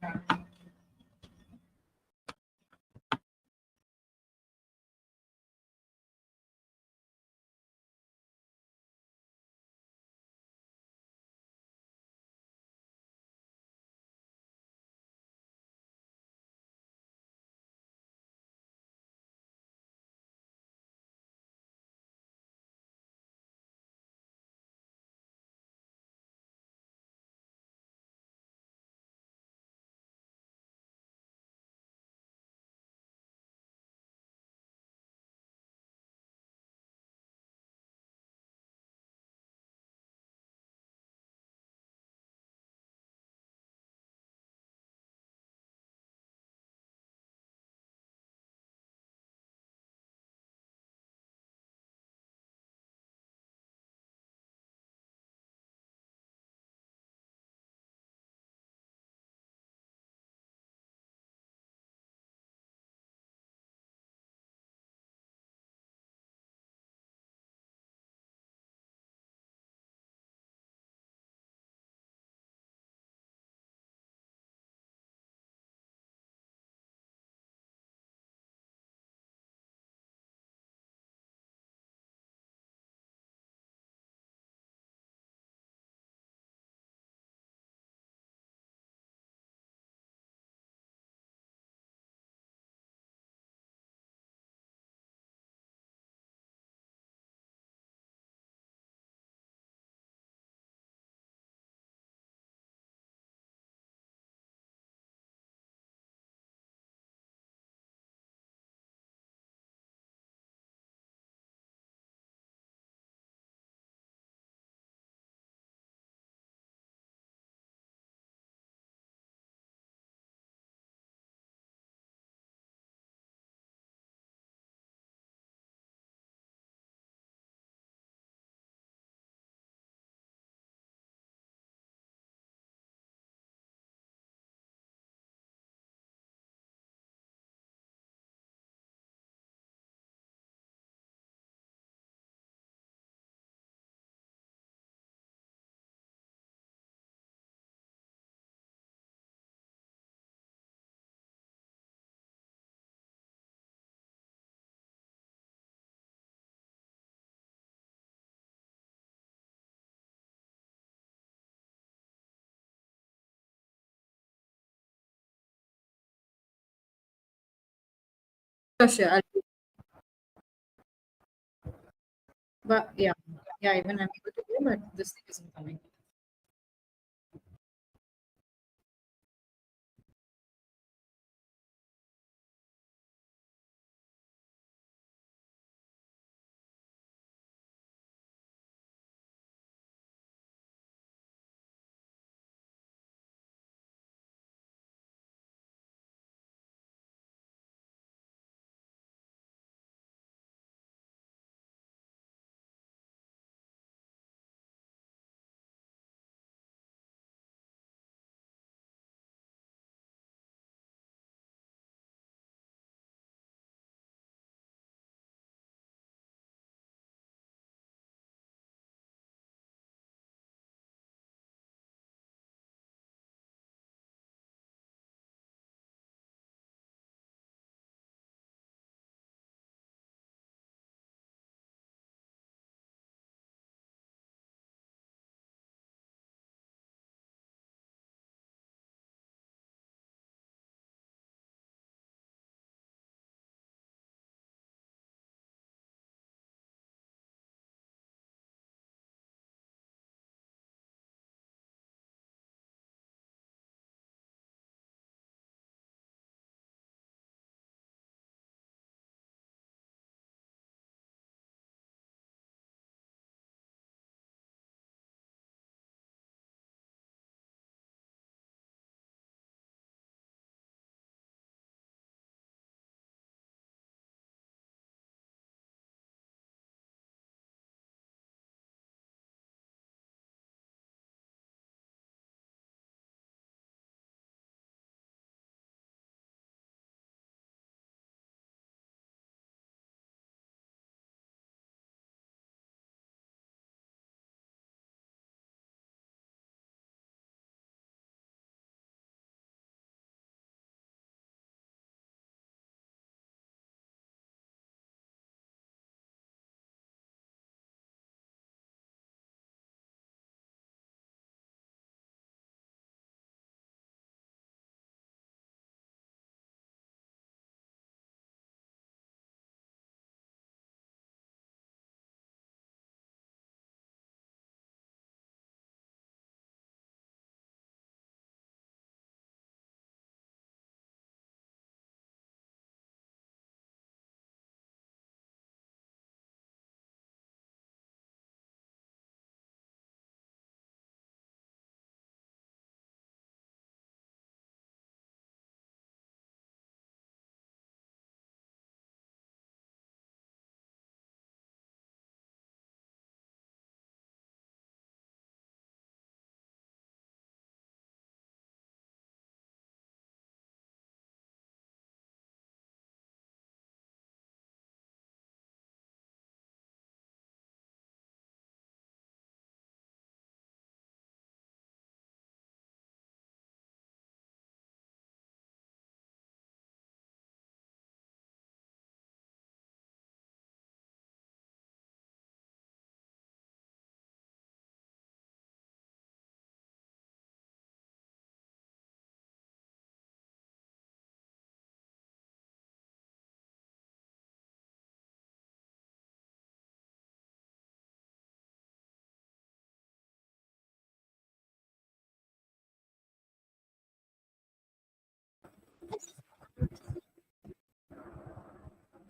Sure. But yeah, yeah, even I'm able to hear, but this thing isn't coming.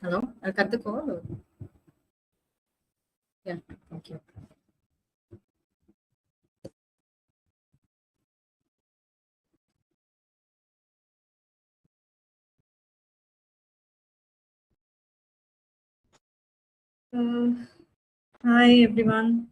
Hello? I'll cut the call. Yeah, thank you. Uh, Hi, everyone.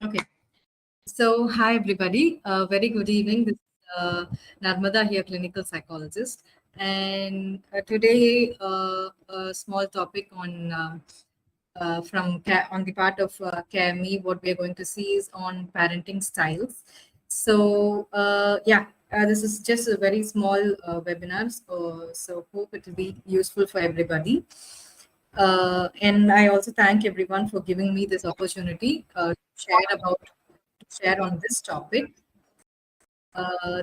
Okay. So, hi everybody. Very good evening. This is Narmada here, clinical psychologist, and today a small topic on on the part of CAME. What we are going to see is on parenting styles. So, this is just a very small webinar. So hope it will be useful for everybody. And I also thank everyone for giving me this opportunity to share on this topic.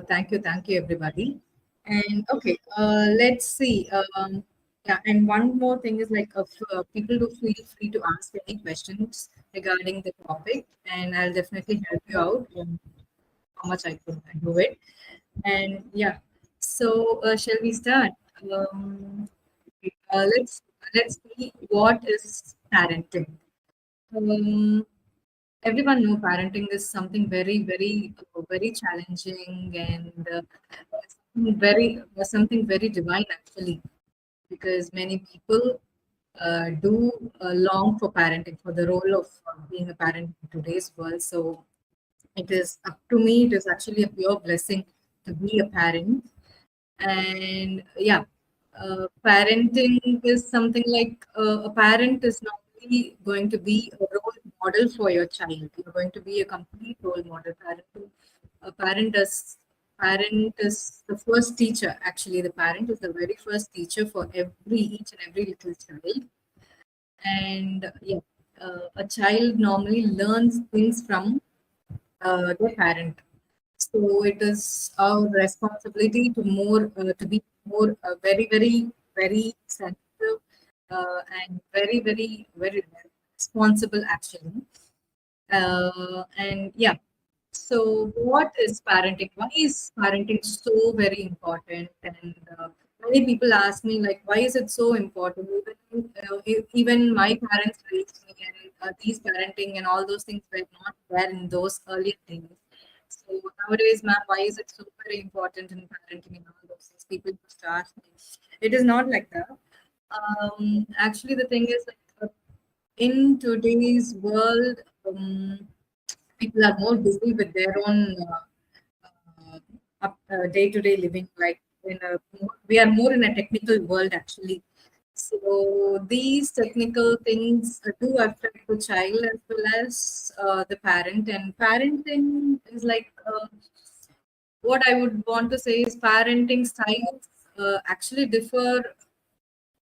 Thank you, everybody. And okay, let's see. Yeah, and one more thing is like if people do feel free to ask any questions regarding the topic, and I'll definitely help you out on how much I could do it. And yeah, so shall we start? Um, let's see what is parenting. Um, Everyone know parenting is something very challenging and something very divine actually, because many people do long for parenting, for the role of being a parent in today's world. So it is up to me, it is actually a pure blessing to be a parent. And yeah, parenting is something like a parent is not only going to be a role model for your child. You're going to be a complete role model. A parent is the first teacher. Actually, the parent is the very first teacher for each and every little child. And yeah, a child normally learns things from their parent. So it is our responsibility to be more very sensitive and very responsible actually. And yeah, so what is parenting? Why is parenting so very important? And many people ask me like, why is it so important? Even my parents raised me, and these parenting and all those things were not there in those earlier days. So nowadays, ma'am, why is it so very important in parenting and all those things? People just ask me. It is not like that. Actually, the thing is like in today's world, people are more busy with their own day-to-day living. Like we are more in a technical world actually. So these technical things do affect the child as well as the parent. And parenting is like what I would want to say is parenting styles actually differ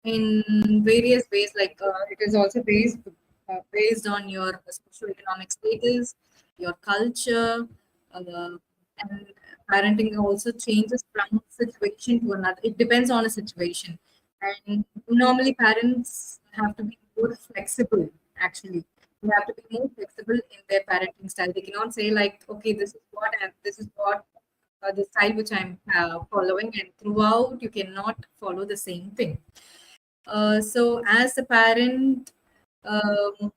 in various ways. Like it is also based on your socioeconomic status, your culture, and parenting also changes from situation to another. It depends on a situation, and normally parents have to be more flexible. Actually, they have to be more flexible in their parenting style. They cannot say like, okay, this is what the style which I'm following, and throughout you cannot follow the same thing. So, as a parent, um,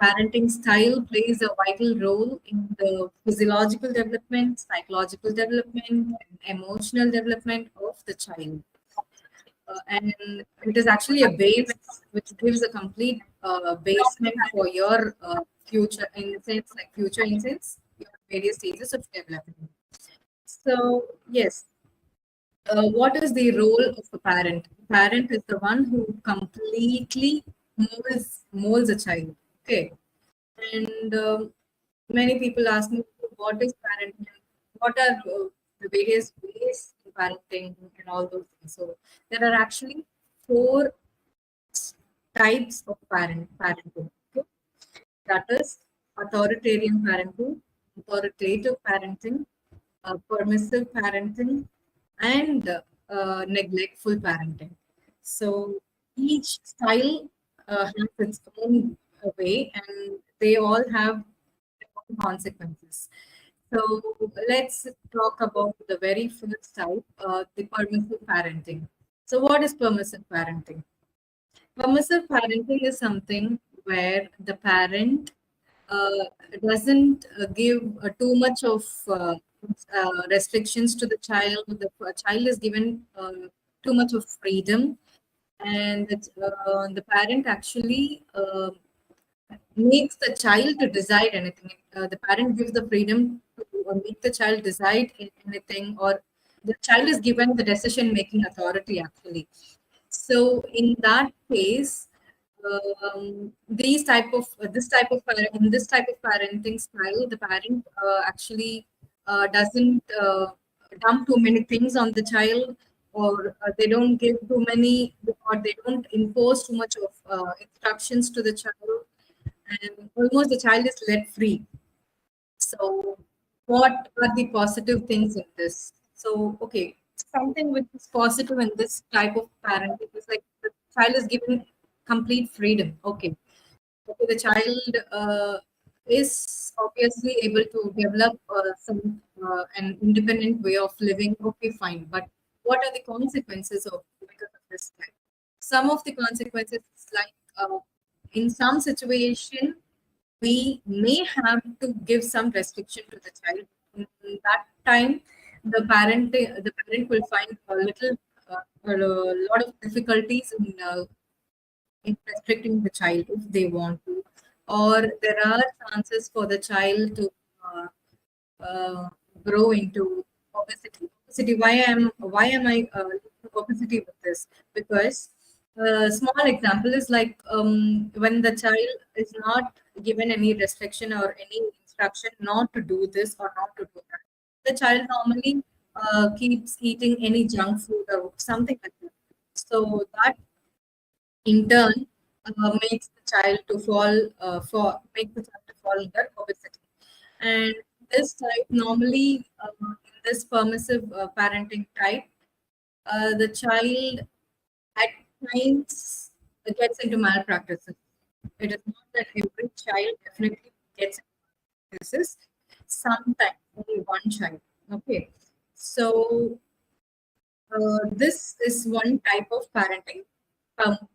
parenting style plays a vital role in the physiological development, psychological development, and emotional development of the child. and it is actually a base which gives a complete basement for your future, in the sense like future in sense your various stages of development. So yes, what is the role of a parent? Parent is the one who completely molds a child. Okay, and many people ask me, what is parenting? What are the various ways in parenting and all those things? So there are actually four types of parenting. Okay? That is authoritarian parenting, authoritative parenting, permissive parenting, and neglectful parenting. So each style has its own way, and they all have their own consequences. So let's talk about the very first type, the permissive parenting. So what is permissive parenting? Permissive parenting is something where the parent uh, doesn't give too much of restrictions to the child. The child is given too much of freedom, and the parent actually makes the child to decide anything. The parent gives the freedom to make the child decide anything, or the child is given the decision making authority actually. So in that case, these type of this type of in this type of parenting style, the parent actually doesn't dump too many things on the child, or they don't give too many, or they don't impose too much of instructions to the child, and almost the child is let free. So, what are the positive things in this? So, okay, something which is positive in this type of parenting is like the child is given complete freedom. Okay, the child is obviously able to develop some an independent way of living. Okay, fine, but what are the consequences of because of this? Some of the consequences is like in some situation we may have to give some restriction to the child. In that time, the parent will find a lot of difficulties in restricting the child if they want to, or there are chances for the child to uh, uh, grow into obesity. Obesity. Why am I linking obesity with this? Because a small example is like when the child is not given any restriction or any instruction not to do this or not to do that. The child normally keeps eating any junk food or something like that. So that in turn makes the child to fall for make the child to fall under obesity. And this type normally in this permissive parenting type, the child at times gets into malpractices. It is not that every child definitely gets into malpractices. Sometimes only one child. Okay, so this is one type of parenting,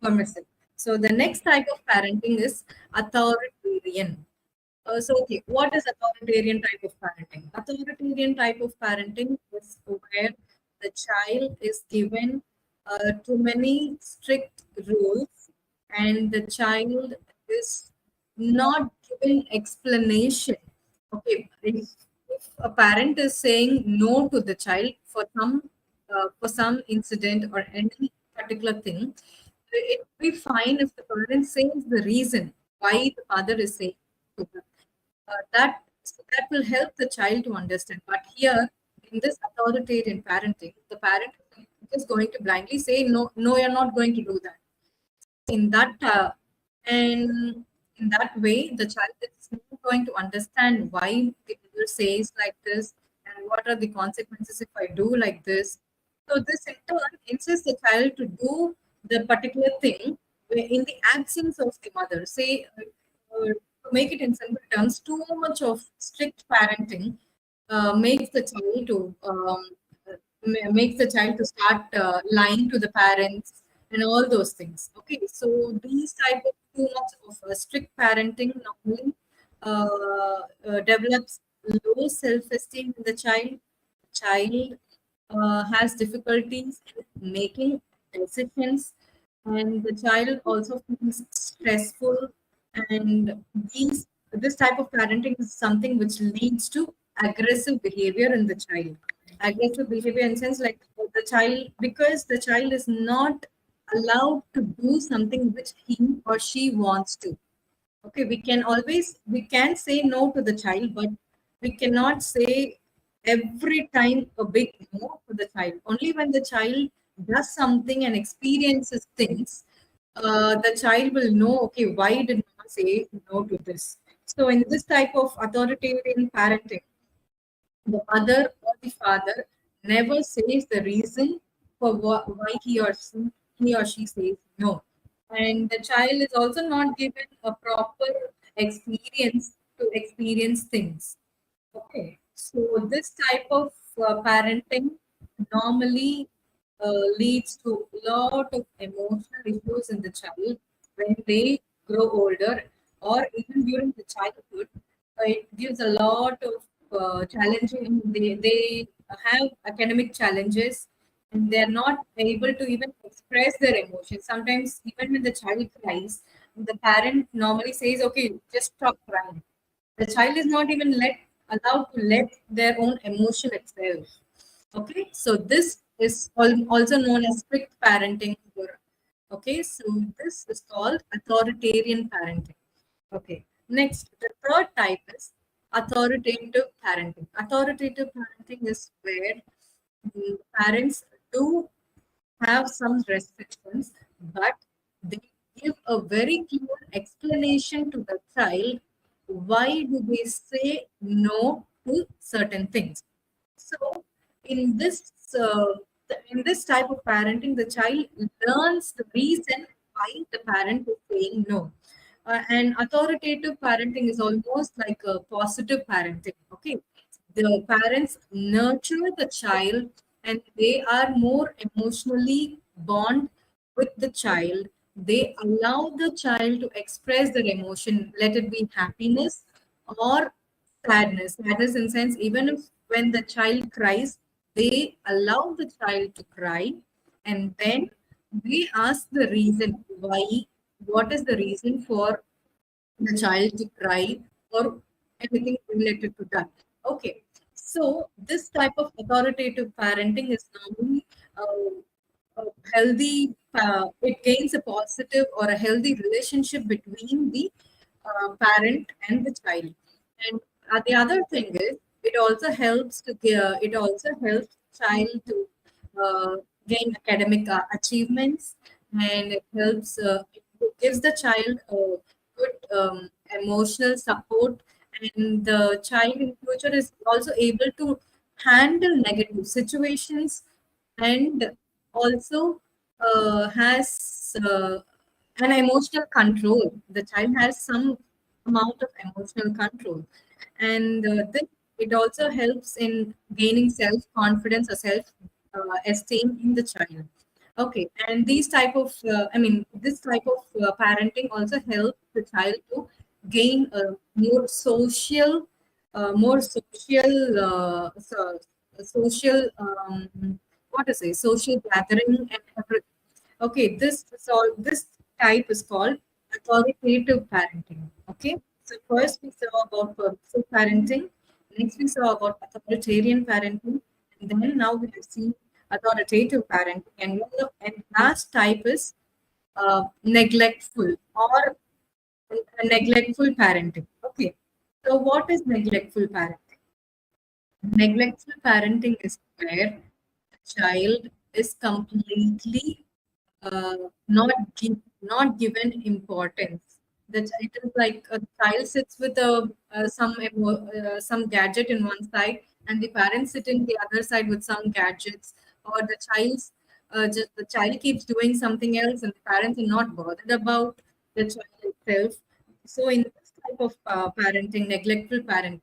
permissive. So the next type of parenting is authoritarian. Okay, what is authoritarian type of parenting? Authoritarian type of parenting is where the child is given too many strict rules, and the child is not given explanation. Okay, if a parent is saying no to the child for some incident or any particular thing, it would be fine if the parent says the reason why the father is saying to her. That will help the child to understand. But here, in this authoritarian parenting, the parent is going to blindly say, "No, no, you're not going to do that." In that and in that way, the child is not going to understand why the elder says like this and what are the consequences if I do like this. So this in turn insists the child to do the particular thing in the absence of the mother. Say, to make it in simple terms, too much of strict parenting makes the child to makes the child to start lying to the parents and all those things. Okay, so these type of too much of strict parenting normally develops low self-esteem in the child. Child has difficulties in making decisions, and the child also feels stressful. And this type of parenting is something which leads to aggressive behavior in the child. Aggressive behavior in sense like the child, because the child is not allowed to do something which he or she wants to. Okay, we can say no to the child, but we cannot say every time a big no to the child. Only when the child does something and experiences things, the child will know, okay, why did mama say no to this? So in this type of authoritarian parenting, the mother or the father never says the reason for why he or she says no. And the child is also not given a proper experience to experience things. Okay, so this type of parenting normally leads to a lot of emotional issues in the child when they grow older, or even during the childhood. It gives a lot of challenging. They have academic challenges, and they are not able to even express their emotions. Sometimes, even when the child cries, the parent normally says, "Okay, just stop crying." The child is not even allowed to let their own emotion itself. Okay, so this is also known as strict parenting. Okay, so this is called authoritarian parenting. Okay, next, the third type is authoritative parenting. Authoritative parenting is where parents do have some restrictions, but they give a very clear explanation to the child why do they say no to certain things. So, in this in this type of parenting, the child learns the reason why the parent is saying no. And authoritative parenting is almost like a positive parenting. Okay, the parents nurture the child, and they are more emotionally bond with the child. They allow the child to express their emotion, let it be happiness or sadness. Sadness in sense, even if when the child cries, they allow the child to cry, and then they ask the reason why, what is the reason for the child to cry or anything related to that. Okay, so this type of authoritative parenting is normally healthy. It gains a positive or a healthy relationship between the parent and the child. And the other thing is, it also helps child to uh, gain academic achievements, and it gives the child good emotional support, and the child in future is also able to handle negative situations, and also has an emotional control. The child has some amount of emotional control, and then it also helps in gaining self confidence or self esteem in the child. Okay, and this type of parenting also helps the child to gain a more social, social, what to say, social gathering and everything. Okay, this type is called authoritative parenting. Okay, so first we saw about permissive parenting, next we saw about authoritarian parenting, and then now we have seen authoritative parenting, and last type is neglectful or neglectful parenting. Okay, so what is neglectful parenting? Neglectful parenting is where the child is completely not given importance. It is like a child sits with some gadget in one side, and the parents sit in the other side with some gadgets, or the child keeps doing something else, and the parents are not bothered about the child itself. So, in this type of parenting, neglectful parenting,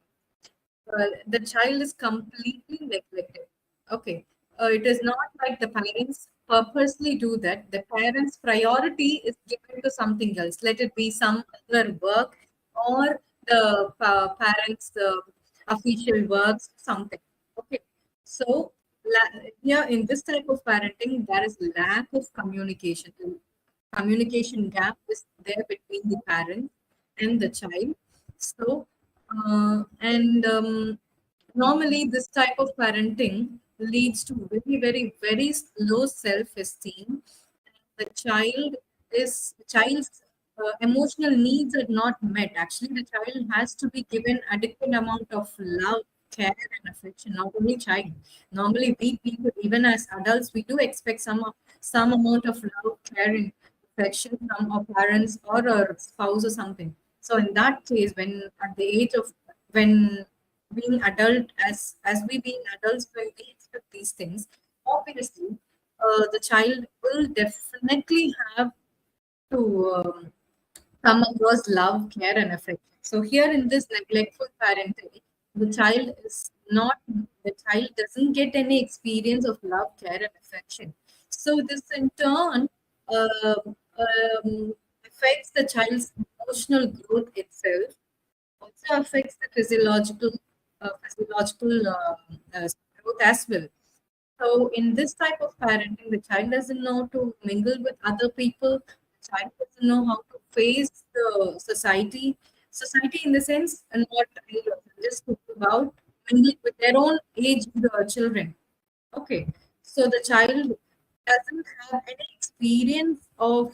the child is completely neglected. Okay. It is not like the parents purposely do that. The parents' priority is given to something else. Let it be some other work, or the parents' official works, something. Okay. So here in this type of parenting, there is lack of communication. The communication gap is there between the parent and the child. So, and normally this type of parenting leads to very, very, very low self-esteem. The child's emotional needs are not met. Actually, the child has to be given adequate amount of love, care, and affection. Not only child. Normally, we people, even as adults, we do expect some amount of love, care, and affection from our parents or our spouse or something. So in that case, when at the age of when being adult, as we being adults, when we expect these things, obviously the child will definitely have to come across love, care, and affection. So here in this neglectful parenting, the child is not the child doesn't get any experience of love, care, and affection. So this in turn affects the child's emotional growth itself. Also affects the physiological growth as well. So in this type of parenting, the child doesn't know to mingle with other people. The child doesn't know how to face the society. Society in the sense, and what I just talked about, mingling with their own age children. Okay. So the child doesn't have any experience of,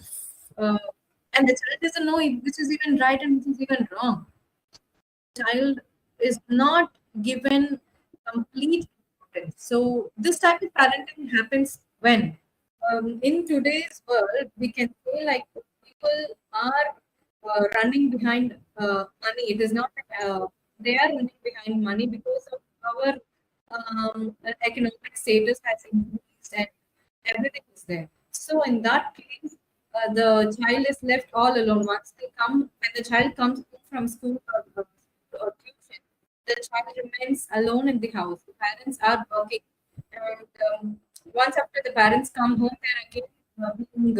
uh, and the child doesn't know which is even right and which is even wrong. Child is not given complete importance. So this type of parenting happens when in today's world we can say like people are running behind money. It is not they are running behind money because of our economic status has increased and everything is there. So in that case, the child is left all alone. Once they come, when the child comes home from school or tuition, the child remains alone in the house. The parents are working, and once after the parents come home, they're again being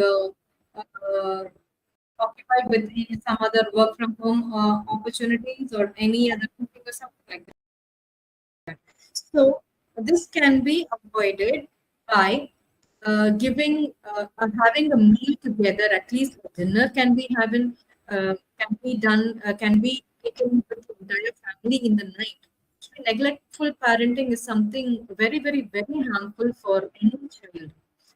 occupied with some other work from home opportunities or any other cooking or something like that. So this can be avoided by having a meal together. At least a dinner can be done, can be taken with the entire family in the night. Neglectful parenting is something very, very, very harmful for any child.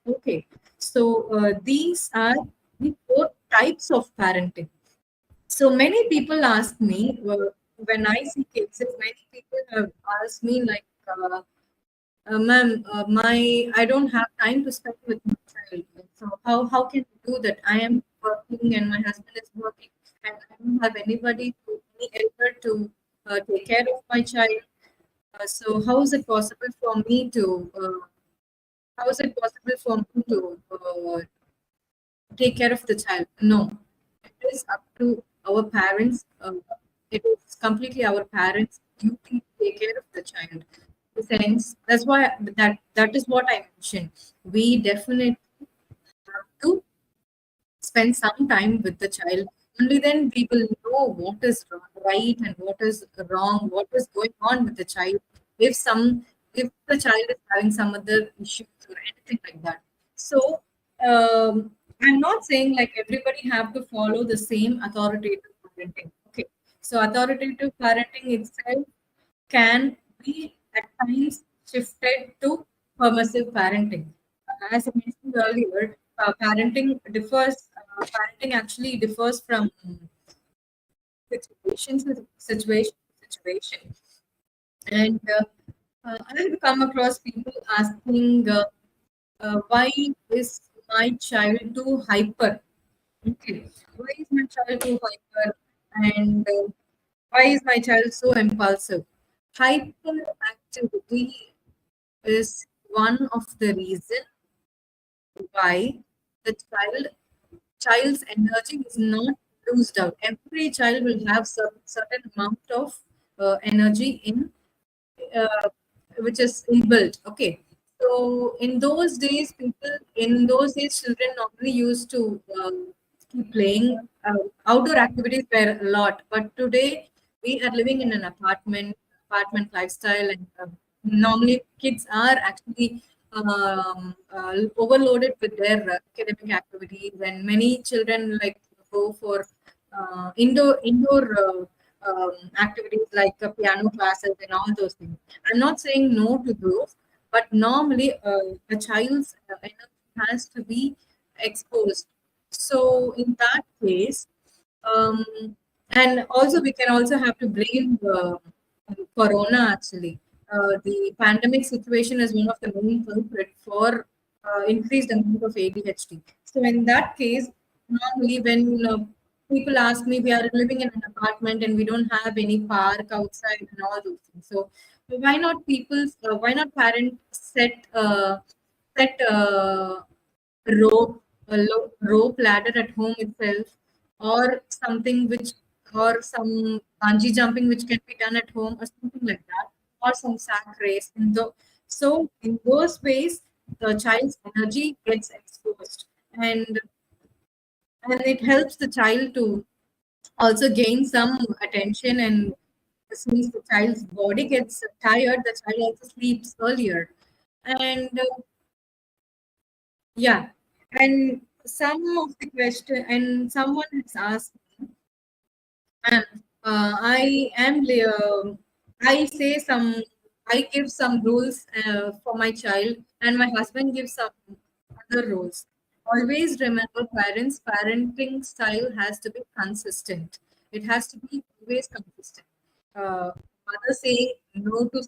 Okay, so these are the four types of parenting. So many people ask me when I see cases. Many people have asked me like, "Ma'am, I don't have time to spend with my child. So how can you do that? I am working and my husband is working, and I don't have any elder to take care of my child. So how is it possible for me to? How is it possible for me to take care of the child? No, it is up to our parents. It is completely our parents' duty to take care of the child. The sense that's why that is what I mentioned. We definitely have to spend some time with the child. Only then we will know what is right and what is wrong, what is going on with the child. If the child is having some other issues or anything like that. So I'm not saying like everybody have to follow the same authoritative parenting. Okay. So authoritative parenting itself can be at times shifted to permissive parenting. As I mentioned earlier, parenting actually differs from situation to situation. And I have come across people asking, why is my child too hyper? Okay, why is my child too hyper? And why is my child so impulsive? Hyperactivity is one of the reason why the child's energy is not used out. Every child will have certain amount of energy uh, which is inbuilt. Okay. So in those days, children normally used to keep playing. Outdoor activities were a lot, but today we are living in an apartment lifestyle, and normally kids are actually overloaded with their academic activities, and many children like go for indoor activities like piano classes and all those things. I'm not saying no to those, but normally a child's energy has to be exposed. So in that case, um, and also we can also have to blame corona actually. The pandemic situation is one of the main culprit for increased amount of ADHD. So in that case, normally when people ask me, we are living in an apartment and we don't have any park outside and all those things. So why not parents set rope, rope ladder at home itself, or something which, or some bungee jumping which can be done at home, or something like that, or some sack race. So in those ways, the child's energy gets exposed, and and it helps the child to also gain some attention. And since the child's body gets tired, the child also sleeps earlier. And yeah, and some of the question, and someone has asked me, um, I am, I say some, I give some rules for my child, and my husband gives some other rules. Always remember, parents' parenting style has to be consistent. It has to be always consistent. Mother saying no to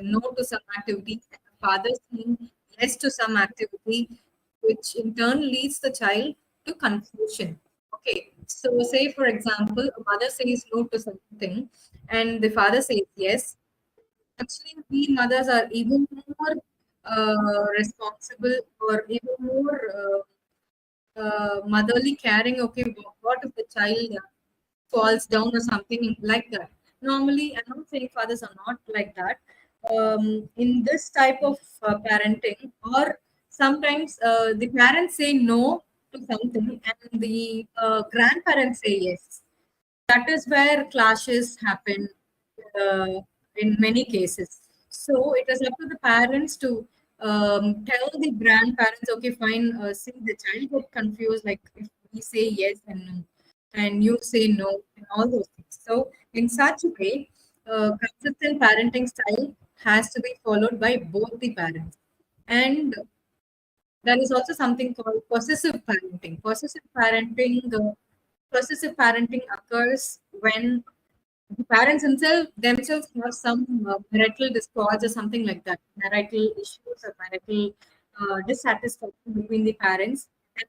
no to some activity, father saying yes to some activity, which in turn leads the child to confusion. Okay, so say for example, a mother says no to something, and the father says yes. Actually, we mothers are even more responsible, or even more motherly caring. Okay, what if the child falls down or something like that? Normally, I'm not saying fathers are not like that. In this type of parenting, or sometimes the parents say no to something and the grandparents say yes. That is where clashes happen uh, in many cases. So it is up to the parents to tell the grandparents, okay, fine, see the child get confused, like if we say yes and no, and you say no, and all those things. So in such a way, consistent parenting style has to be followed by both the parents. And there is also something called possessive parenting occurs when the parents themselves have some marital discords or something like that, marital issues or marital dissatisfaction between the parents, and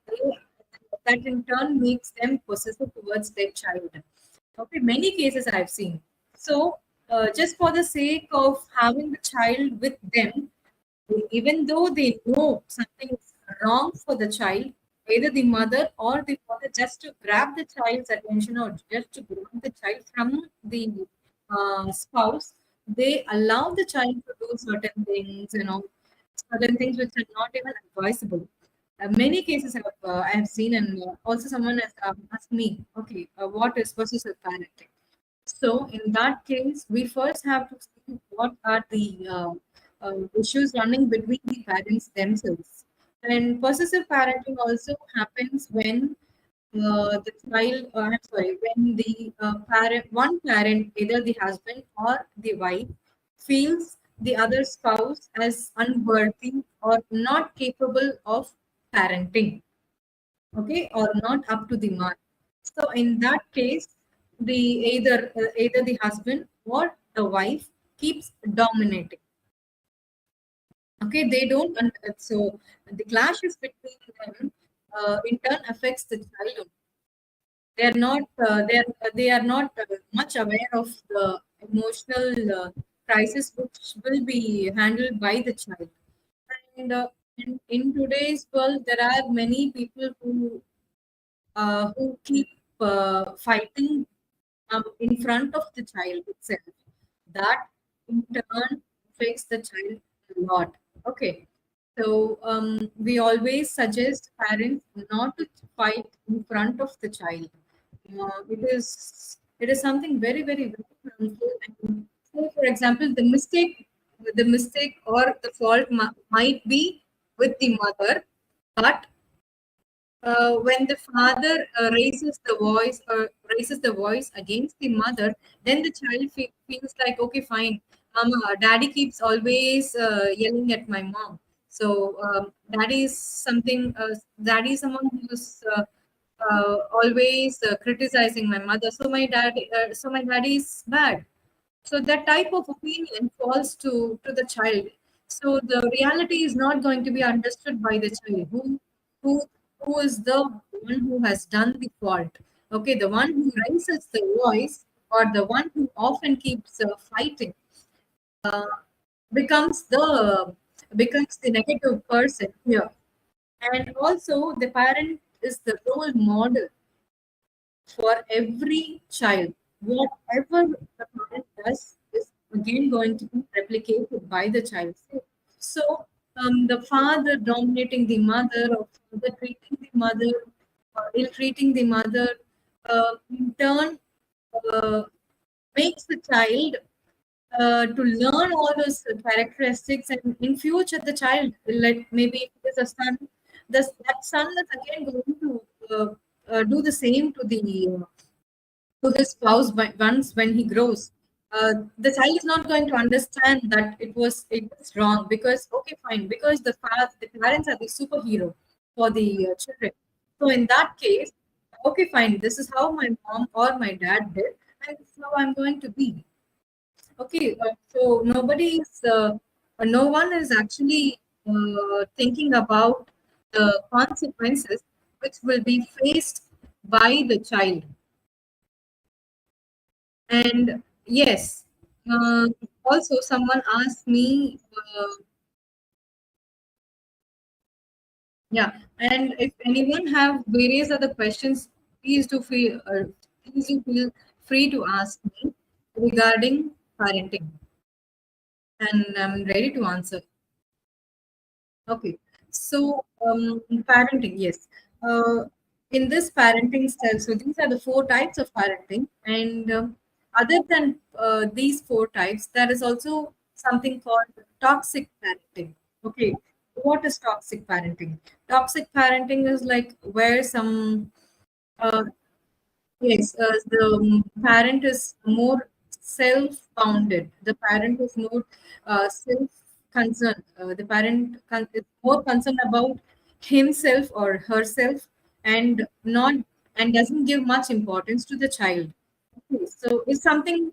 that in turn makes them possessive towards their child. Okay, many cases I've seen. So, just for the sake of having the child with them, even though they know something is wrong for the child, either the mother or the father, just to grab the child's attention or just to grab the child from the spouse, they allow the child to do certain things, certain things which are not even advisable. Many cases I have seen, and also someone has asked me, okay, what is possessive parenting? So in that case, we first have to see what are the issues running between the parents themselves. And possessive parenting also happens when I'm sorry, when the one parent, either the husband or the wife, feels the other spouse as unworthy or not capable of parenting, okay, or not up to the mark. So in that case, the either the husband or the wife keeps dominating. Okay, they don't. So the clashes between them in turn affects the child. They are not much aware of the emotional crisis which will be handled by the child. And in today's world, there are many people who keep fighting in front of the child itself. That in turn affects the child a lot. Okay. So we always suggest parents not to fight in front of the child. It is something very, very, very harmful. And say, for example, the mistake. the mistake or the fault might be with the mother, but when the father raises the voice against the mother, then the child feels like, okay, fine, mama, daddy keeps always yelling at my mom. So daddy is something. Daddy is someone who's always criticizing my mother. So my daddy is bad. So that type of opinion falls to the child. So the reality is not going to be understood by the child. Who who is the one who has done the fault? Okay, the one who raises the voice or the one who often keeps fighting uh, becomes the negative person here. And also the parent is the role model for every child. Whatever the parent does is again going to be replicated by the child. So the father dominating the mother, or father treating the mother, or ill treating the mother, in turn uh, makes the child to learn all those characteristics, and in future the child, like maybe if it is a son, that son is again going to do the same to his spouse once when he grows. The child is not going to understand that it was wrong, because okay, fine, because the parents are the superhero for the children. So in that case, okay, fine, this is how my mom or my dad did, and this is how I'm going to be. Okay, so no one is actually thinking about the consequences which will be faced by the child. And yes, also someone asked me, yeah, and if anyone have various other questions, please do feel free to ask me regarding parenting, and I'm ready to answer. Okay, so parenting, yes. Uh, in this parenting style, so these are the four types of parenting, and other than these four types, there is also something called toxic parenting. Okay, what is toxic parenting? Toxic parenting is like where some uh, yes, the parent is more self-bounded. The parent is more self-concerned. The parent is more concerned about himself or herself, and not and doesn't give much importance to the child. Okay, so it's something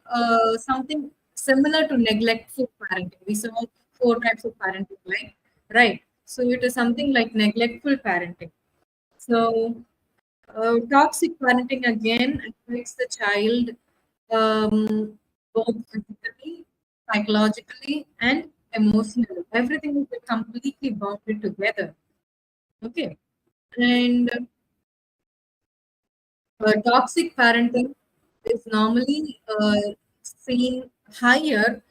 similar to neglectful parenting. We saw four types of parenting, right? Right. So it is something like neglectful parenting. So toxic parenting again affects the child both physically, psychologically, and emotionally. Everything is completely bounded together. Okay. And toxic parenting is normally seen higher.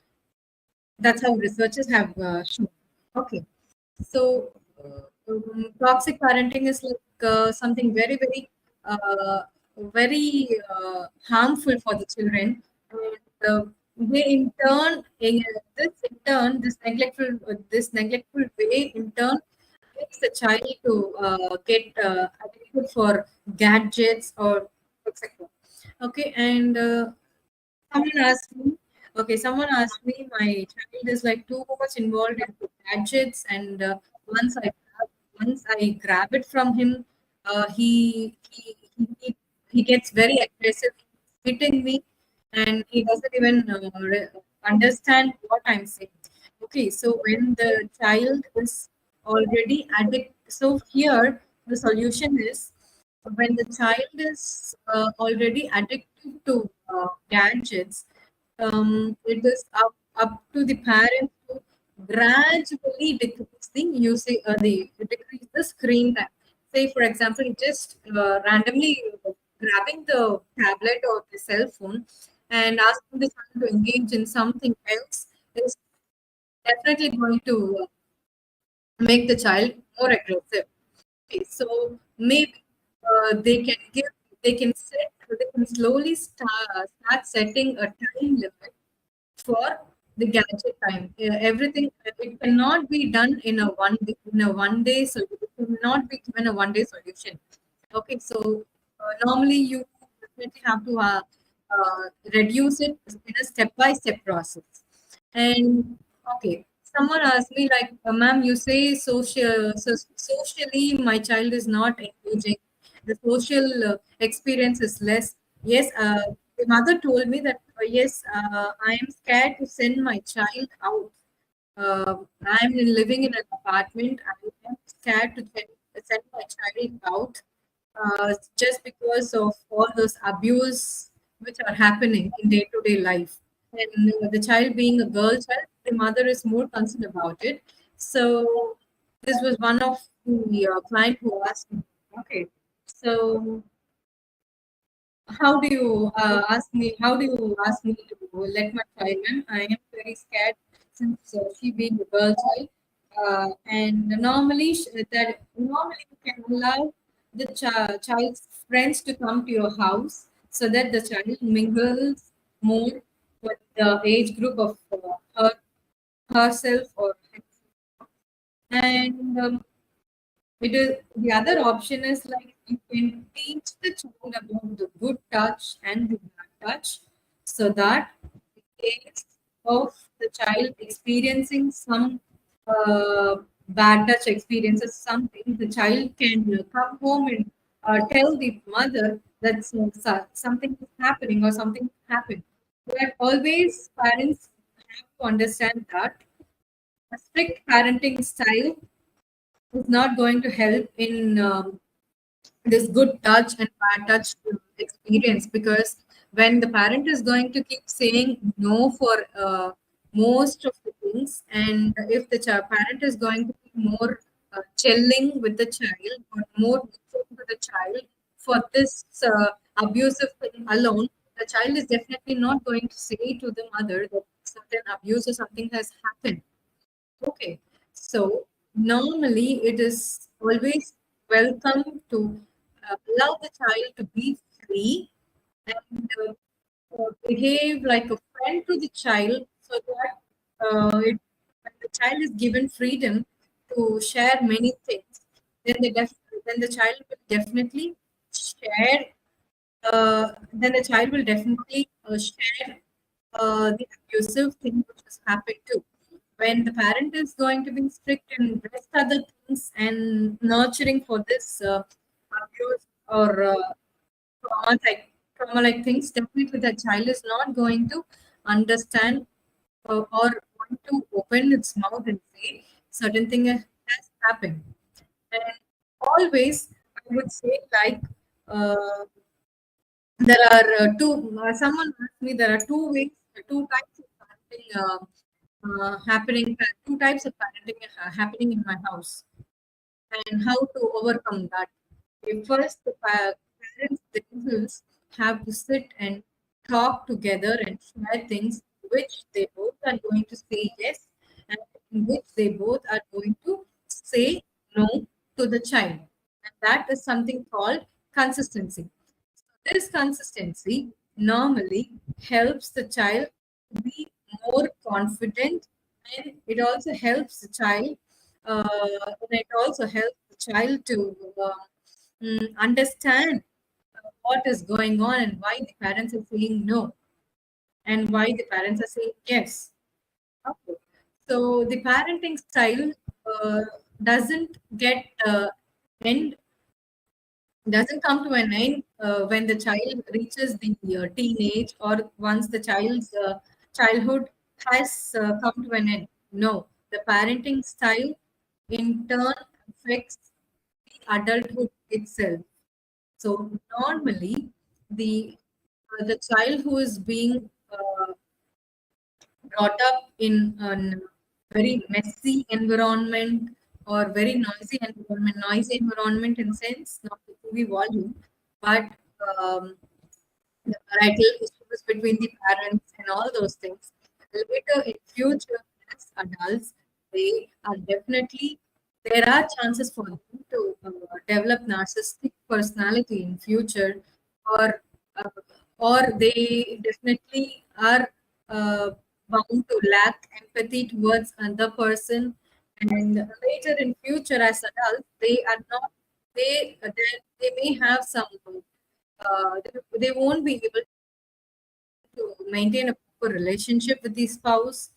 That's how researchers have shown. Okay. So, toxic parenting is like something very harmful for the children. And they in turn, this neglectful way in turn makes the child to get addicted for gadgets or etc. Okay, and someone asked me, my child is like too much involved in gadgets, and once I grab it from him, he gets very aggressive, hitting me, and he doesn't even understand what I'm saying. Okay, so when the child is already addicted, so here the solution is when the child is already addicted to gadgets, it is up to the parent to gradually decrease the screen time. Say, for example, just randomly grabbing the tablet or the cell phone and asking the child to engage in something else is definitely going to make the child more aggressive. Okay, so maybe they can slowly start setting a time limit for the gadget time. Everything, it cannot be done in a one day solution. It cannot be given a one day solution. Okay, so normally you definitely have to reduce it in a step by step process. And okay, someone asked me like, "Ma'am, you say socially my child is not engaging. The social experience is less." Yes, the mother told me that, yes, I am scared to send my child out. I'm living in an apartment. I am scared to send my child out just because of all those abuse which are happening in day-to-day life. And the child being a girl child, the mother is more concerned about it. So this was one of the client who asked me. Okay, so how do you ask me? How do you ask me to let my child in? I am very scared since she being a girl child, and normally normally you can allow the child's friends to come to your house so that the child mingles more with the age group of herself or himself. And it is the other option is like you can teach the child about the good touch and the bad touch so that in case of the child experiencing some bad touch experiences, something, the child can come home and tell the mother that something is happening or something happened. But always parents have to understand that a strict parenting style is not going to help in this good touch and bad touch experience, because when the parent is going to keep saying no for most of the things, and if the parent is going to be more chilling with the child or more listening to the child for this abusive thing alone, the child is definitely not going to say to the mother that certain abuse or something has happened. Okay, so normally it is always welcome to allow the child to be free and behave like a friend to the child, so that when the child is given freedom to share many things, then the child will definitely share. Then the child will definitely share the abusive thing which has happened too. When the parent is going to be strict and rest other things and nurturing for this abuse or trauma like things, definitely the child is not going to understand or want to open its mouth and say certain thing has happened. And always, I would say like. Uh, there are someone asked me there are two types of parenting happening, two types of parenting happening in my house, and how to overcome that. First, the parents themselves have to sit and talk together and share things which they both are going to say yes, and in which they both are going to say no to the child. And that is something called consistency. This consistency normally helps the child to be more confident, and it also helps the child. And it also helps the child to understand what is going on and why the parents are saying no and why the parents are saying yes. Okay. So the parenting style doesn't get end doesn't come to an end when the child reaches the teenage, or once the child's childhood has come to an end. No, the parenting style in turn affects the adulthood itself. So normally, the child who is being brought up in a very messy environment or very noisy environment in sense, not the TV volume, but the marital issues between the parents and all those things. Later in future, as adults, they are definitely, there are chances for them to develop narcissistic personality in future, or uh, or they definitely are. bound to lack empathy towards another person, and later in future as adults, they are not. They may have some. They won't be able to maintain a proper relationship with the spouse.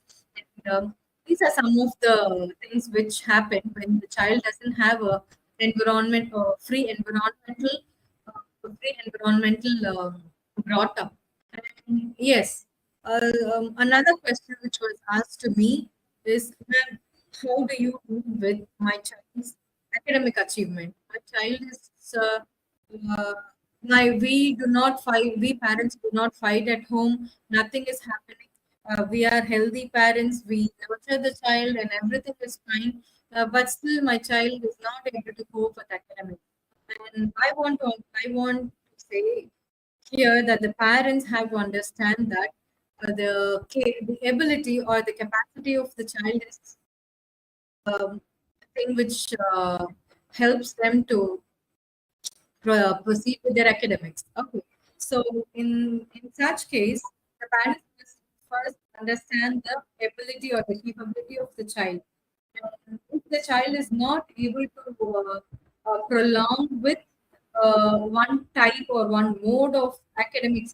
And these are some of the things which happen when the child doesn't have a environment or free environmental brought up. And yes, another question which was asked to me is, ma'am, how do you do with my child's academic achievement? My child is uh, we do not fight. We parents do not fight at home. Nothing is happening. We are healthy parents. We nurture the child, and everything is fine. But still, my child is not able to cope with academics. And I want to say here that the parents have to understand that the ability or the capacity of the child is thing which helps them to proceed with their academics. Okay, so in such case, the parents must first understand the ability or the capability of the child. And if the child is not able to prolong with one type or one mode of academic,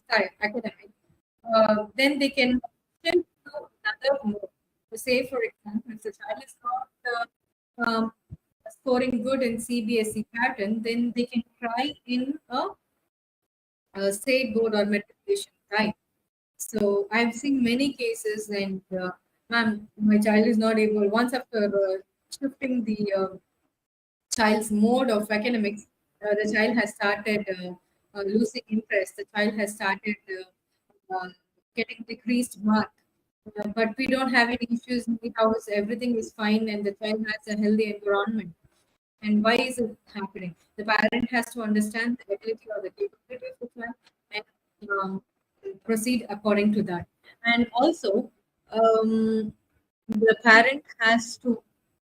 then they can shift to another mode. So say, for example, if the child is not scoring good in CBSE pattern, then they can try in a state board or matriculation type. So I've seen many cases, and ma'am, my child is not able. Once after shifting the child's mode of academics, the child has started losing interest. The child has started getting decreased mark. But we don't have any issues in the house. Everything is fine, and the child has a healthy environment. And why is it happening? The parent has to understand the ability or the capability of the child and proceed according to that. And also, um, the parent has to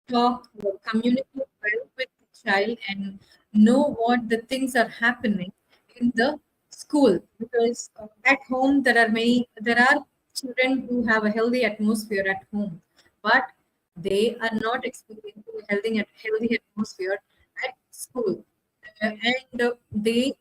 talk or communicate well with the child and know what the things are happening in the school, because at home there are children who have a healthy atmosphere at home, but they are not experiencing a healthy atmosphere at school. And they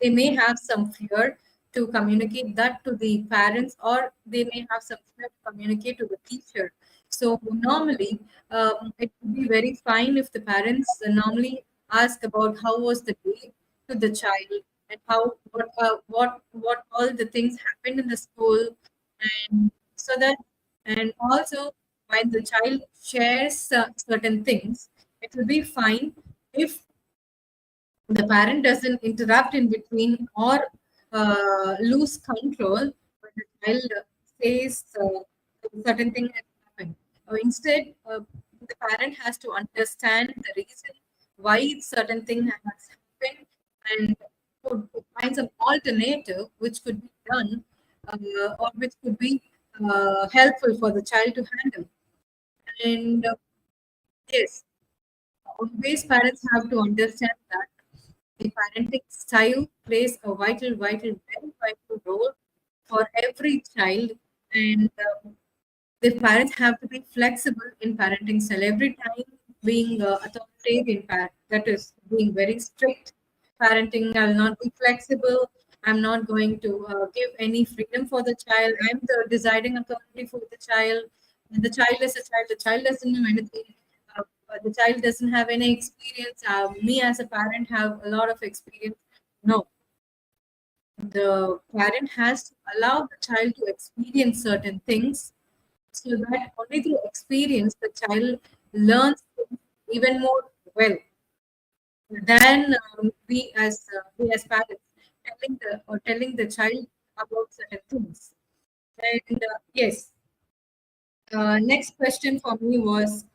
may have some fear to communicate that to the parents, or they may have some fear to communicate to the teacher. So normally, it would be very fine if the parents normally ask about how was the day to the child, and how what all the things happened in the school, and so that, and also when the child shares certain things, it will be fine if the parent doesn't interrupt in between or lose control when the child says certain thing has happened. Instead, the parent has to understand the reason why certain thing has happened, and could find some alternative which could be done, or which could be helpful for the child to handle. And yes, always parents have to understand that the parenting style plays a very vital role for every child, and the parents have to be flexible in parenting style. Every time being authoritative that is being very strict parenting, I'll not be flexible. I'm not going to give any freedom for the child. I'm the deciding authority for the child. And the child is a child. The child doesn't know anything. The child doesn't have any experience. Me as a parent have a lot of experience. No, the parent has to allow the child to experience certain things, so that only through experience the child learns things even more well than we as parents telling the child about certain things. And yes, next question for me was,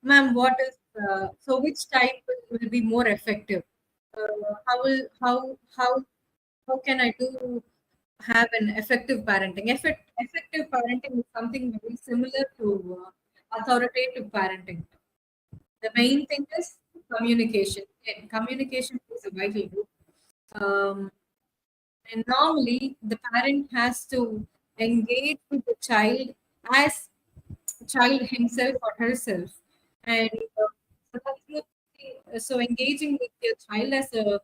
ma'am, which type will be more effective? How will how can I do have an effective parenting? Effective parenting is something very similar to authoritative parenting. The main thing is communication. And communication is a vital role. Um, and normally, the parent has to engage with the child as child himself or herself. And so, so engaging with your child as a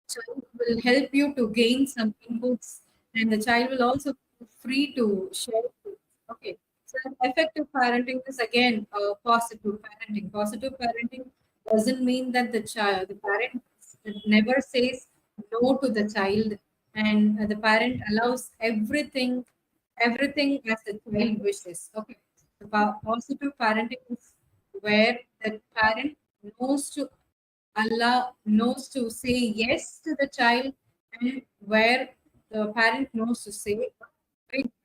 child will help you to gain some inputs, and the child will also be free to share things. Okay. So effective parenting is again positive parenting. Positive parenting doesn't mean that the parent never says no to the child, and the parent allows everything as the child wishes. Okay. The positive parenting is where the parent knows to Allah knows to say yes to the child, and where the parent knows to say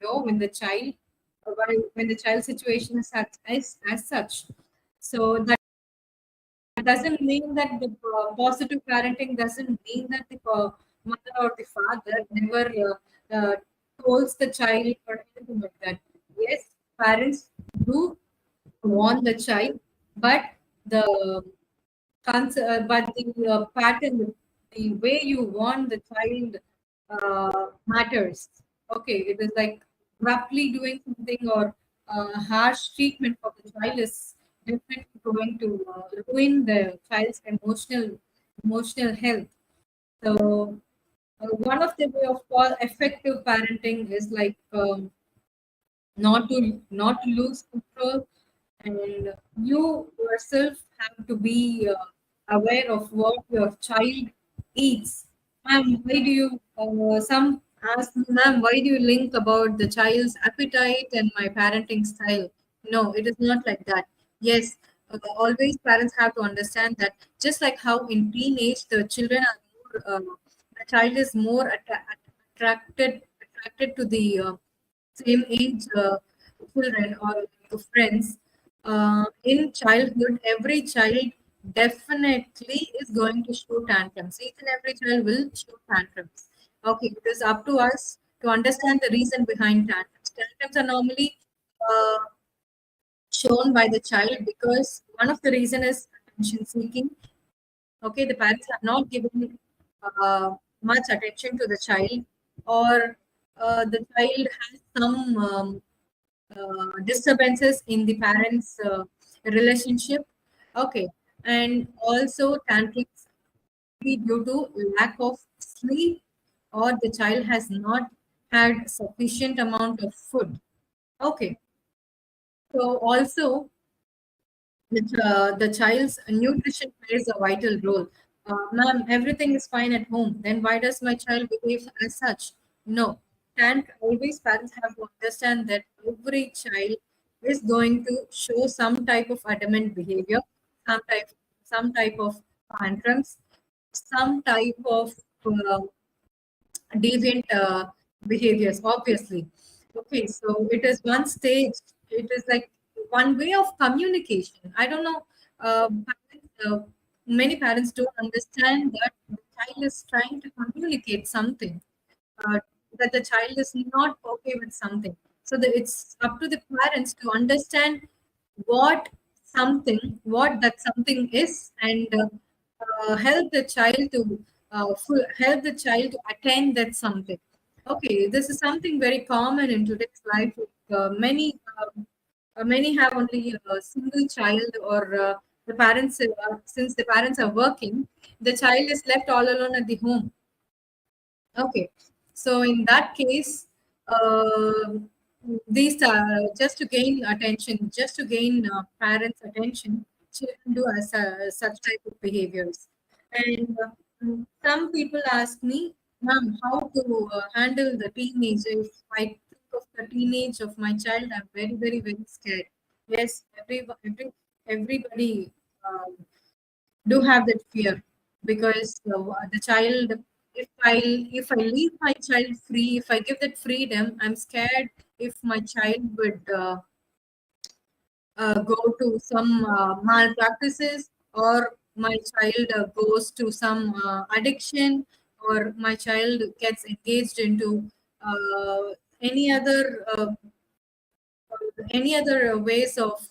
no when the child when the child situation is as such. So that doesn't mean that the positive parenting doesn't mean that the mother or the father never holds the child or anything like that. Yes, parents do want the child, but the but the pattern, the way you want the child matters. Okay, it is like roughly doing something or harsh treatment for the child is definitely going to ruin the child's emotional health. So one of the way of effective parenting is like not to lose control, and you yourself have to be aware of what your child eats. Ma'am, why do you some ask me, ma'am, why do you link about the child's appetite and my parenting style? No, it is not like that. Yes, always parents have to understand that just like how in teenage the children are more the child is more attracted to the same age children or friends. In childhood, every child definitely is going to show tantrums. Each and every child will show tantrums. Okay, it is up to us to understand the reason behind tantrums. Tantrums are normally uh, shown by the child because one of the reason is attention seeking. Okay, the parents are not giving much attention to the child, or the child has some disturbances in the parents relationship. Okay, and also tantrics be due to lack of sleep, or the child has not had sufficient amount of food. Okay, so also the child's nutrition plays a vital role. Ma'am, everything is fine at home. Then why does my child behave as such? No. And always parents have to understand that every child is going to show some type of adamant behavior, some type, some type of tantrums, some type of uh, deviant behaviors, obviously. Okay, so it is one stage, it is like one way of communication. I don't know, many parents don't understand that the child is trying to communicate something, uh, that the child is not okay with something. So it's up to the parents to understand what what that something is, and help the child to help the child to attain that something. Okay, this is something very common in today's life. Many have only a single child, or the parents since the parents are working, the child is left all alone at the home. Okay, so in that case, these just to gain attention, just to gain parents' attention, children do such type of behaviors. And some people ask me, "Ma'am, how to handle the teenage? If I think of the teenage of my child, I'm very scared." Yes, everybody. Do have that fear, because the child, if I leave my child free, if I give that freedom, I'm scared if my child would go to some malpractices, or my child goes to some addiction, or my child gets engaged into any other ways of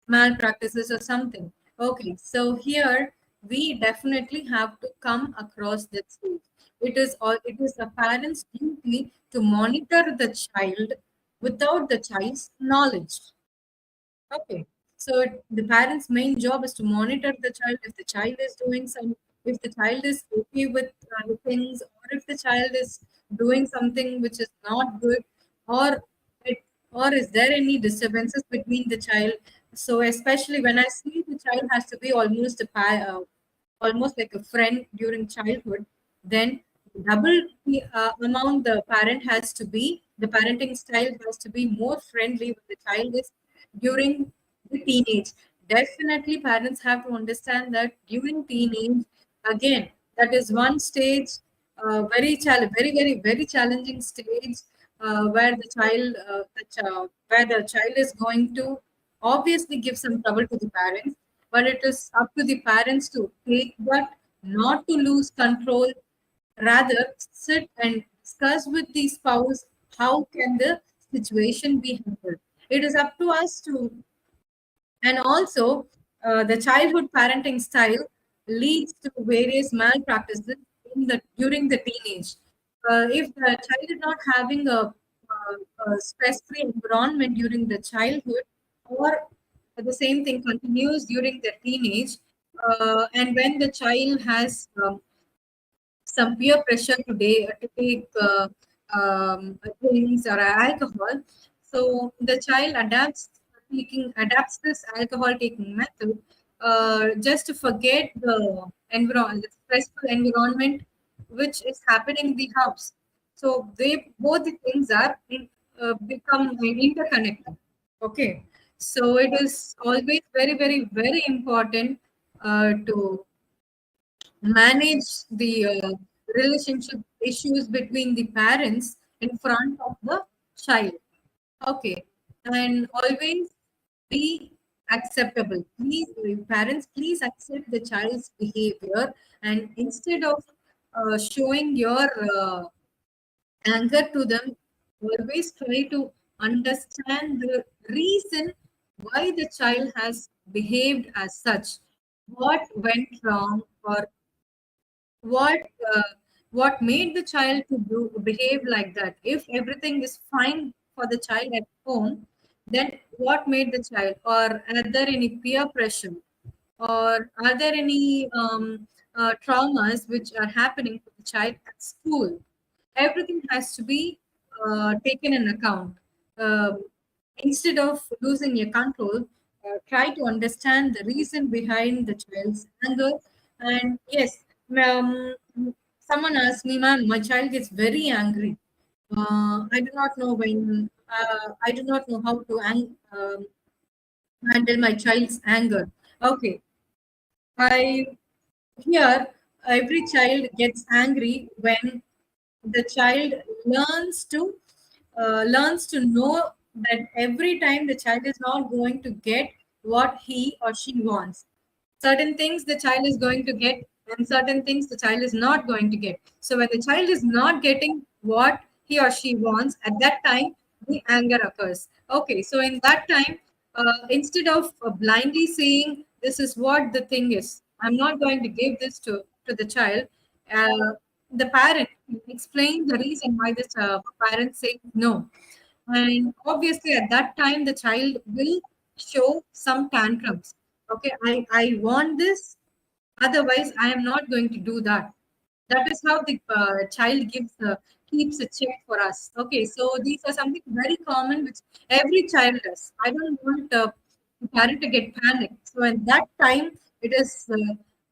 malpractices or something. Okay, so here we definitely have to come across that stage. it is a parent's duty to monitor the child without the child's knowledge. Okay. So the parent's main job is to monitor the child. If the child is doing some, if the child is okay with the things, or if the child is doing something which is not good, or it, or is there any disturbances between the child? So especially when I see the child has to be almost almost like a friend during childhood, then double the amount the parent has to be, the parenting style has to be more friendly when the child is during the teenage. Definitely, parents have to understand that during teenage, again, that is one stage, very challenging stage, where where the child is going to obviously give some trouble to the parents, but it is up to the parents to take that, not to lose control, rather sit and discuss with the spouse how can the situation be handled. It is up to us to, and also the childhood parenting style leads to various malpractices in the during the teenage. If the child is not having a stress-free environment during the childhood, or the same thing continues during the teenage, and when the child has some peer pressure today to take drinks or alcohol, so the child adapts this alcohol taking method, just to forget the stressful environment which is happening in the house. So they both the things are become interconnected. Okay, so it is always very important to manage the relationship issues between the parents in front of the child. Okay, and always be acceptable. Please, parents, please accept the child's behavior, and instead of showing your anger to them, always try to understand the reason why the child has behaved as such. What went wrong, or what uh, what made the child to behave like that? If everything is fine for the child at home, then what made the child? Or are there any peer pressure, or are there any traumas which are happening to the child at school? Everything has to be taken in account. Um, Instead of losing your control, try to understand the reason behind the child's anger. And yes, someone asked me, ma'am, my child gets very angry. I do not know when. I do not know how to handle my child's anger. Okay, I here every child gets angry when the child learns to know that every time the child is not going to get what he or she wants. Certain things the child is going to get, and certain things the child is not going to get. So when the child is not getting what he or she wants, at that time the anger occurs. Okay, so in that time, instead of blindly saying this is what the thing is, I'm not going to give this to the child, uh, the parent explain the reason why this parent saying no. And obviously at that time the child will show some tantrums. Okay, I want this, otherwise I am not going to do that. That is how the child keeps a check for us. Okay, so these are something very common which every child does. I don't want the parent to get panicked. So at that time, it is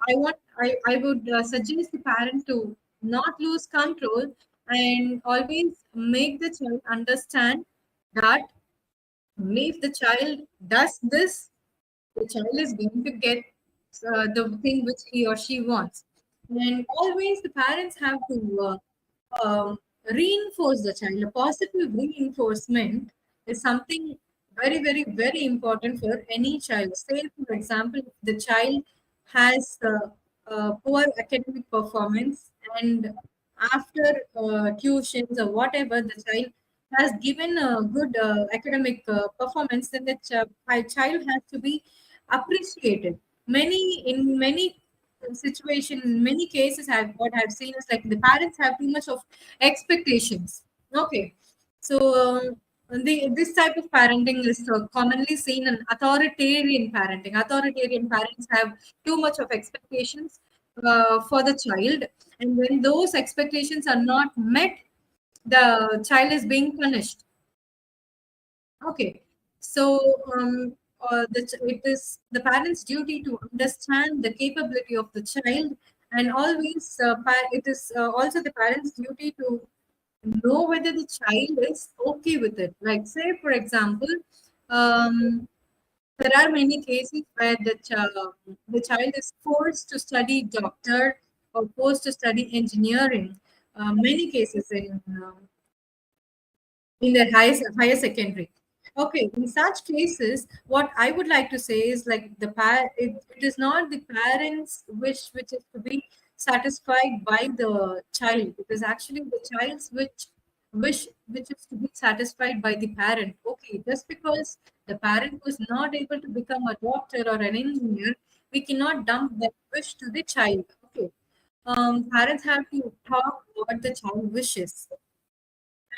I would suggest the parent to not lose control, and always make the child understand that if the child does this, the child is going to get the thing which he or she wants. And always the parents have to reinforce the child. A positive reinforcement is something very important for any child. Say, for example, if the child has poor academic performance, and after tuitions or whatever, the child has given a good academic performance, then the child has to be appreciated. Many in many situation in many cases, what I've seen is like the parents have too much of expectations. Okay, so this type of parenting is commonly seen in authoritarian parenting. Authoritarian parents have too much of expectations for the child, and when those expectations are not met, the child is being punished. Okay, so it is the parents' duty to understand the capability of the child, and always it is also the parents' duty to know whether the child is okay with it. Like, say, for example, um, there are many cases where the child is forced to study doctor or forced to study engineering. Many cases in their higher secondary. Okay, in such cases, what I would like to say is like it is not the parents' wish which is to be satisfied by the child. It is actually the child's wish which is to be satisfied by the parent. Okay, just because the parent was not able to become a doctor or an engineer, we cannot dump that wish to the child. Okay. Parents have to talk what the child wishes.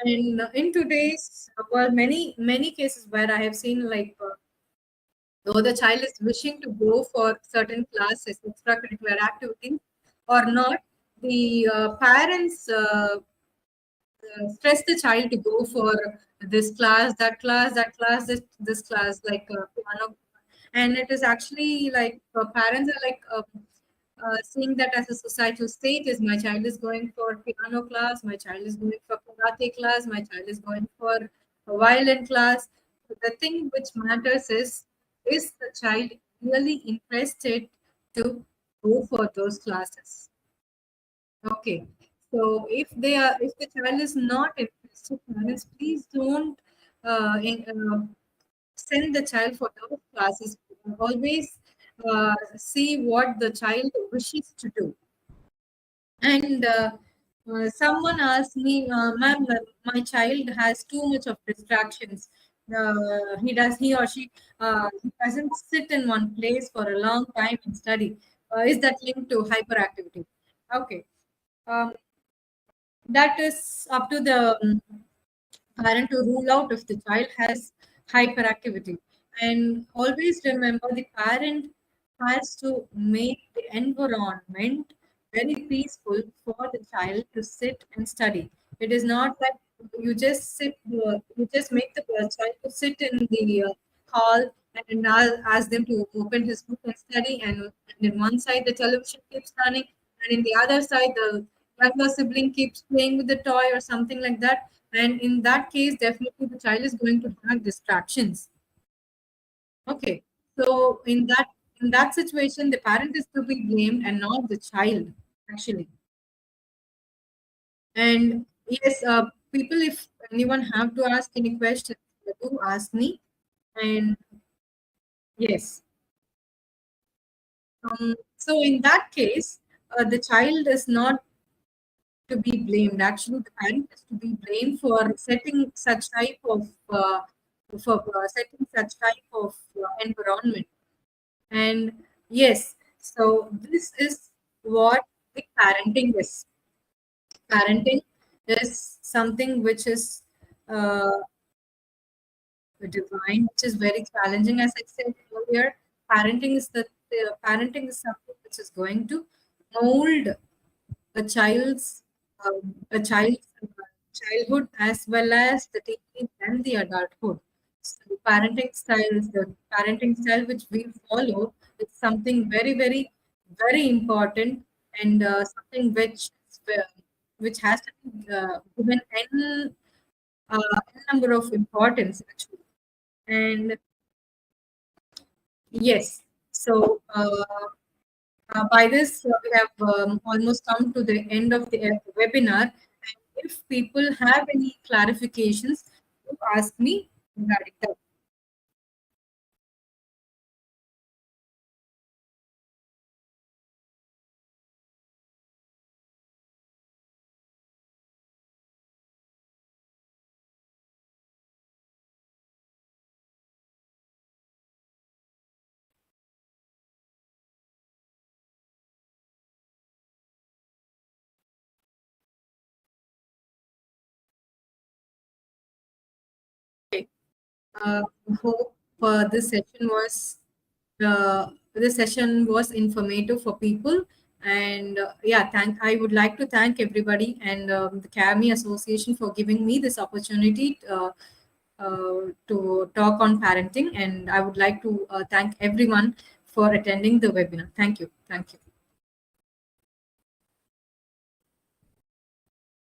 And in today's well, many cases where I have seen like though the child is wishing to go for certain classes, extracurricular activities, or not, the parents stress the child to go for this class, this class, like piano. And it is actually like parents are like seeing that as a societal status. My child is going for piano class, my child is going for karate class, my child is going for a violin class. The thing which matters is the child really interested to go for those classes? Okay. So if the child is not interested, parents, please don't send the child for those classes. Always see what the child wishes to do. And someone asked me, ma'am, my child has too much of distractions. He or she he doesn't sit in one place for a long time and study. Is that linked to hyperactivity? Okay. Um, that is up to the parent to rule out if the child has hyperactivity. And always remember the parent has to make the environment very peaceful for the child to sit and study. It is not that you just make the child to sit in the hall and ask them to open his book and study. And in one side, the television keeps running, and in the other side, the younger sibling keeps playing with the toy or something like that. And in that case, definitely the child is going to have distractions. Okay. So in that situation, the parent is to be blamed and not the child, actually. And yes, people, if anyone have to ask any questions, do ask me. And yes. So in that case, the child is not to be blamed. Actually, the parent is to be blamed for setting such type of setting such type of environment. And yes, so this is what the parenting is. Parenting is something which is uh, divine, which is very challenging. As I said earlier, parenting is something which is going to mold a child's childhood as well as the teenage and the adulthood. So the parenting style which we follow is something very, very, very important, and something which has to be given n number of importance actually. And yes, so by this, we have almost come to the end of the webinar. And if people have any clarifications, to ask me regarding that. Hope this session was informative for people. And yeah, I would like to thank everybody and the CAMI Association for giving me this opportunity to talk on parenting. And I would like to thank everyone for attending the webinar. Thank you. Thank you.